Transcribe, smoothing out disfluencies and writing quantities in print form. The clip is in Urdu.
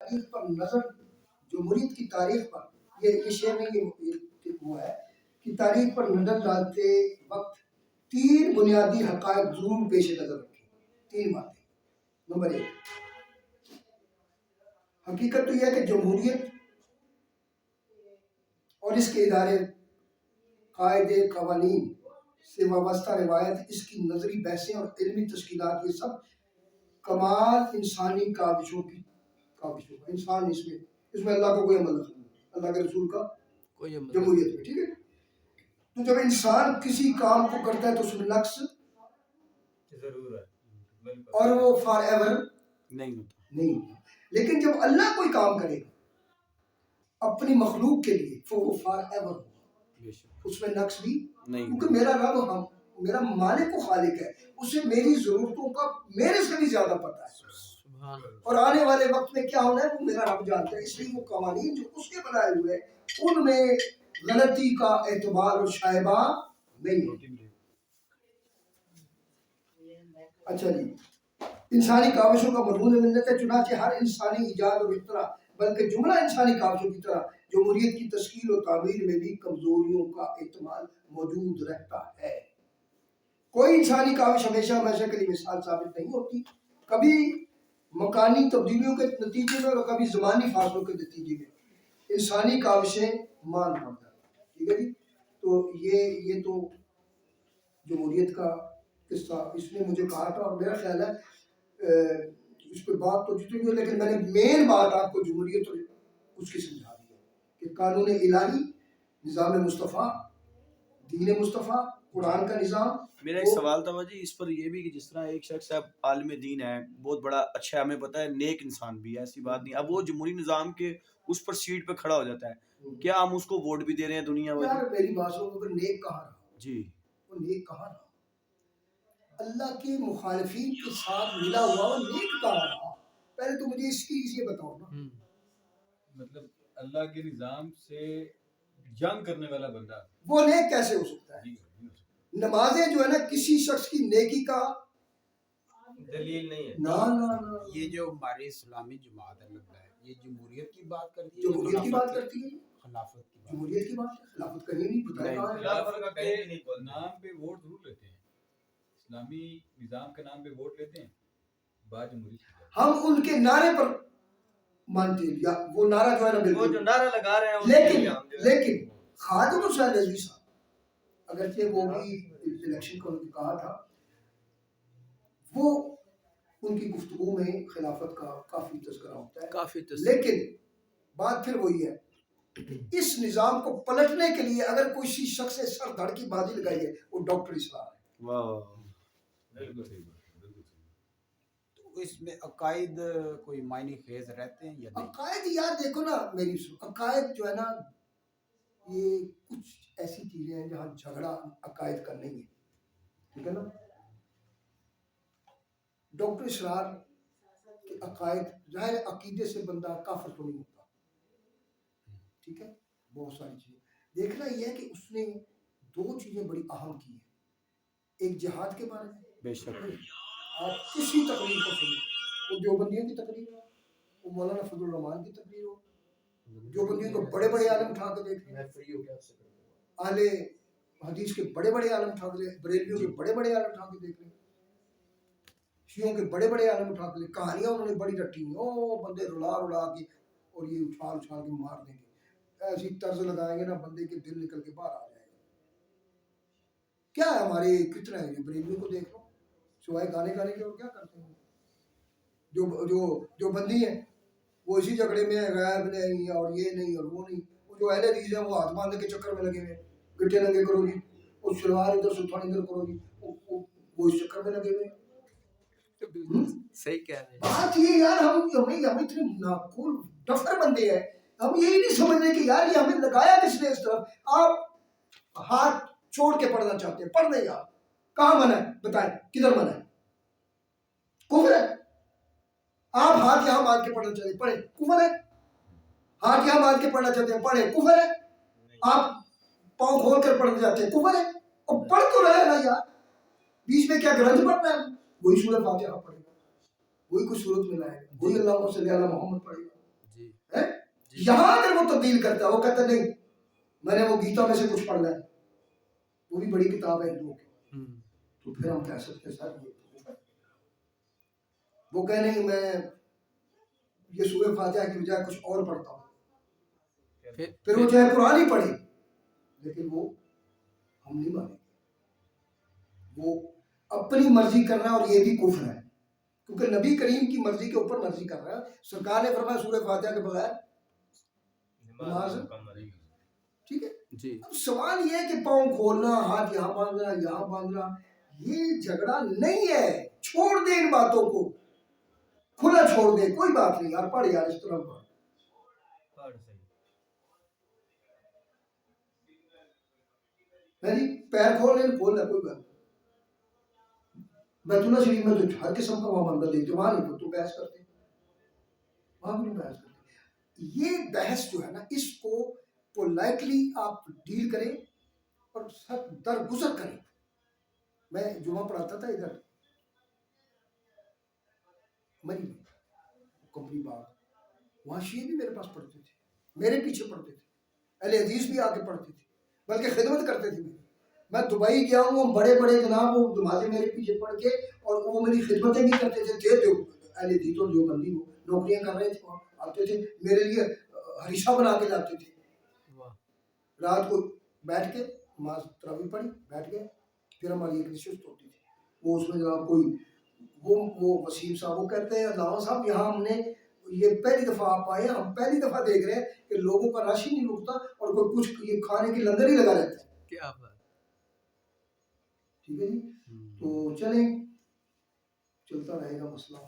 تاریخ پر نظر، جمہوریت کی تاریخ پر یہ شعر نہیں، یہ وہ ہے کہ تاریخ پر نظر ڈالتے وقت تین بنیادی حقائق ضرور پیش نظر رکھیں. تین باتیں. نمبر ایک، حقیقت تو یہ ہے کہ جمہوریت اور اس کے ادارے، قاعدے، قوانین سے وابستہ روایت، اس کی نظری بحثیں اور علمی تشکیلات، یہ سب کمال انسانی کاوشوں کا. انسان اس میں اللہ کا کوئی عمل نہیں، اللہ کے رسول کا کوئی عمل، جمہوریت میں. ٹھیک ہے. تو جب انسان کسی کام کو کرتا ہے تو اس میں نقص ضرور ہے اور وہ فار ایور نہیں ہوتا. لیکن جب اللہ کوئی کام کرے گا اپنی مخلوق کے لیے تو وہ فار ایور ہوگا، اس میں نقص بھی نہیں، کیونکہ میرا رب میرا مالک و خالق ہے، اسے میری ضرورتوں کا میرے سے بھی زیادہ پتہ ہے، اور آنے والے وقت میں کیا ہونا ہے وہ میرا رب جانتا ہے. اس لیے وہ قوانین جو اس کے بنائے ہوئے ان میں غلطی کا اعتبار اور شائبہ نہیں ہوتی. اچھا جی، انسانی کاوشوں کا مضمون منت ہے، چنانچہ ہر انسانی ایجاد اور اختراع بلکہ جملہ انسانی کاوشوں کی طرح جمہوریت کی تشکیل و تعمیر میں بھی کمزوریوں کا احتمال موجود رہتا ہے. کوئی انسانی کاوش ہمیشہ کے لیے مثال ثابت نہیں ہوتی، کبھی مکانی تبدیلیوں کے نتیجے میں اور کبھی زمانی فاصلوں کے نتیجے میں انسانی کاوشیں مان پڑ جاتی. ٹھیک ہے جی. تو یہ تو جمہوریت کا قصہ اس نے مجھے کہا تھا، اور میرا خیال ہے اس پہ بات تو جتنی ہو، لیکن میں نے مین بات آپ کو جمہوریت اور اس کی سمجھا دی ہے کہ قانون الہی، نظام مصطفیٰ، دین مصطفیٰ، قرآن کا نظام. میرا ایک سوال تھا جی اس پر یہ بھی کہ جس طرح ایک شخص ہے عالم دین ہے، بہت بڑا اچھا ہے، ہمیں پتہ ہے نیک انسان بھی ہے، ایسی بات نہیں، اب وہ جمہوری نظام کے اس پر سیٹ پہ کھڑا ہو جاتا ہے، کیا ہم اس کو ووٹ بھی دے رہے ہیں دنیا میں؟ یار میری بات سنو، اگر نیک کہاں رہا جی، وہ نیک کہاں رہا؟ اللہ کے مخالفین کے ساتھ ملا ہوا وہ نیک کہاں رہا؟ پہلے تو مجھے اس کی یہ بتاؤ نا. مطلب اللہ کے نظام سے جنگ کرنے والا بندہ وہ نیک کیسے ہو سکتا ہے؟ نمازیں جو ہے نا کسی شخص کی نیکی کا دلیل نہیں ہے. نا یہ جو ہماری اسلامی جماعت ہے لگتا ہے یہ جمہوریت کی بات کرتی ہے، جمہوریت کی بات کرتی ہے، خلافت کی بات، جمہوریت کی بات، خلافت کہیں نہیں بتایا کہاں ہے. خلافت کا کہیں نہیں، نام پہ ووٹ ضرور لیتے ہیں، اسلامی نظام کے نام پہ ووٹ لیتے ہیں، بات جمہوریت. ہم ان کے نعرے پر مانتے ہیں، یا وہ نعرہ جو ہے نا وہ جو بالکل، نعرہ لگا رہے ہیں، لیکن خادم حسین رضوی صاحب اگرچہ وہ بھی الیکشن کو کہا تھا، وہ ان کی گفتگو میں خلافت کا کافی تذکرہ ہوتا ہے، لیکن بات پھر وہی ہے، اس نظام کو پلٹنے کے لیے اگر کوئی شخص نے سر دھڑ کی بازی لگائی ہے وہ ڈاکٹر اسلام ہے. تو اس میں عقائد کوئی معنی خیز رہتے ہیں یا نہیں؟ عقائد یار دیکھو نا میری عقائد جو ہے نا یہ کچھ ایسی چیزیں ہیں جہاں جھگڑا عقائد کا نہیں ہے. ٹھیک ہے نا. ڈاکٹر اسرار کے عقائد، ظاہر عقیدے سے بندہ کافر تو نہیں ہوتا. ٹھیک ہے. بہت ساری چیزیں دیکھنا یہ ہے کہ اس نے دو چیزیں بڑی اہم کی ہیں، ایک جہاد کے بارے میں. بے شک آپ کسی تقریر کو سنیں، وہ دیوبندیوں کی تقریر ہو، وہ مولانا فضل الرحمان کی تقریر ہو، دیوبندیوں کو بڑے بڑے عالم اٹھا کے دیکھ لیں، اہل حدیث کے بڑے بڑے عالم اٹھا کے لیں، بریلویوں کے بڑے بڑے عالم اٹھا کے دیکھ لیں، شیعوں کے بڑے بڑے عالم اٹھا کے لیں. کہانیاں انہوں نے بڑی رٹی ہیں، او بندے رلا کے اور یہ اچھال کے مار دیں گے، ایسی طرز لگائیں گے نا بندے کے دل نکل کے باہر آ جائے گا. کیا ہے ہمارے کتنا ہے، بریلویوں کو دیکھ لو، سوائے گانے کے اور کیا کرتے ہیں. جو بندی ہیں وہ اسی جھگڑے میں غیب نہیں اور یہ نہیں اور وہ نہیں. وہ جو اہل حدیث ہیں وہ ہاتھ باندھنے کے چکر میں لگے ہوئے ہیں، گٹے ننگے کرو جی، اور شلوار ادھر سے تھوڑی ادھر کرو جی، وہ اس چکر میں لگے ہوئے ہیں. صحیح کہہ رہے ہیں. بات یہ یار ہم اتنے ناقول ڈفر بندے ہیں، ہم یہی نہیں سمجھ رہے کہ یار یہ ہمیں لگایا کس نے اس طرف. آپ ہاتھ چھوڑ کے پڑھنا چاہتے ہیں، پڑھ نہیں. آپ کہاں منع ہے بتائیں، کدھر منع ہے؟ کفر ہے. آپ ہاتھ یہاں باندھ کے پڑھنا چاہتے ہیں، پڑھیں، کفر ہے. ہاتھ یہاں باندھ کے پڑھنا چاہتے ہیں، پڑھیں، کفر ہے. آپ پاؤں کھول کر پڑھنا چاہتے ہیں، کفر ہے. اور پڑھ تو رہے نا یار، بیچ میں کیا گرنتھ پڑھنا ہے؟ وہی سورۃ فاتحہ پڑھے گا، وہی کچھ صورت میں لائے گا، وہی اللہم صلی علی محمد پڑھے گا. یہاں اگر وہ تبدیل کرتا ہے، وہ کہتا ہے نہیں میں نے وہ گیتا میں سے کچھ پڑھنا ہے، وہ بھی بڑی کتاب ہے ہندوؤں کی، تو پھر ہم کہہ سکتے ہیں سر یہ وہ کہہ نہیں میں یہ سورہ فاتحہ کی بجائے کچھ اور پڑھتا ہوں، پھر وہ چاہے قرآن ہی پڑھے لیکن وہ ہم نہیں مانیں گے، وہ اپنی مرضی کرنا، اور یہ بھی کفر ہے کیونکہ نبی کریم کی مرضی کے اوپر مرضی کر رہا ہے۔ سرکار نے فرمایا سورہ فاتحہ کے بغیر نماز، ٹھیک ہے جی اب سوال یہ ہے کہ پاؤں کھولنا، ہاتھ یہاں باندھنا یہاں باندھنا، یہ جھگڑا نہیں ہے، چھوڑ دیں ان باتوں کو، کھلا چھوڑ دیں، کوئی بات نہیں یار، پڑھ یار اس طرح پڑھ، نہیں پیر کھول لیں کھول لیں کوئی بات نہیں، بیت اللہ شریف میں تو ہر قسم کا وہاں بندہ دیکھتے، وہاں نہیں تو بحث کرتے، وہاں بھی نہیں بحث کرتے۔ یہ بحث جو ہے نا اس کو پولائٹلی آپ ڈیل کریں اور سب درگزر کریں۔ میں جمعہ پڑھاتا تھا ادھر مری کمپنی باغ، وہاں شیعہ بھی میرے پاس پڑھتے تھے، میرے پیچھے پڑھتے تھے، اہل حدیث بھی آ کے پڑھتے تھے، بلکہ خدمت کرتے تھے۔ میں دبئی گیا ہوں، بڑے بڑے جناب وہ نمازیں میرے پیچھے پڑھ کے، اور وہ میری خدمتیں بھی کرتے تھے اہل حدیث اور دیوبندی وہ نوکریاں کر رہے تھے، وہاں آتے تھے میرے لیے ہریشہ بنا کے لاتے تھے، رات کو بیٹھ کے نماز تراویح پڑھی، بیٹھ گئے، پھر ہماری ایک نشست ہوتی تھی، وہ اس میں جناب کوئی وہ وسیم صاحب وہ کہتے ہیں علامہ صاحب یہاں ہم نے یہ پہلی دفعہ آپ آئے، ہم پہلی دفعہ دیکھ رہے ہیں کہ لوگوں کا رش ہی نہیں رکتا اور کوئی کچھ یہ کھانے کی لنگر ہی لگا رہتا ہے۔ کیا بات، ٹھیک ہے جی، تو چلیں چلتا رہے گا مسئلہ۔